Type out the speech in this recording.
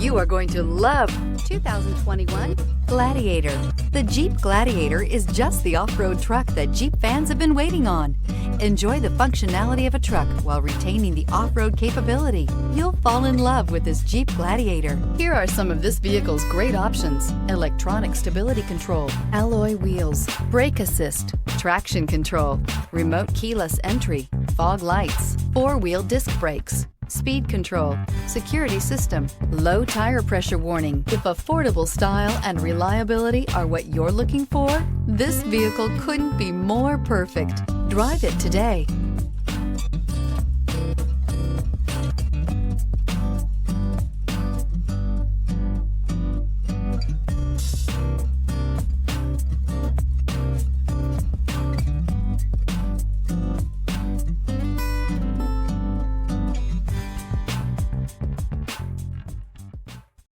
You are going to love 2021 Gladiator. The Jeep Gladiator is just the off-road truck that Jeep fans have been waiting on. Enjoy the functionality of a truck while retaining the off-road capability. You'll fall in love with this Jeep Gladiator. Here are some of this vehicle's great options: electronic stability control, alloy wheels, brake assist, traction control, remote keyless entry, fog lights, four-wheel disc brakes, speed control, security system, low tire pressure warning. If affordable style and reliability are what you're looking for, this vehicle couldn't be more perfect. Drive it today.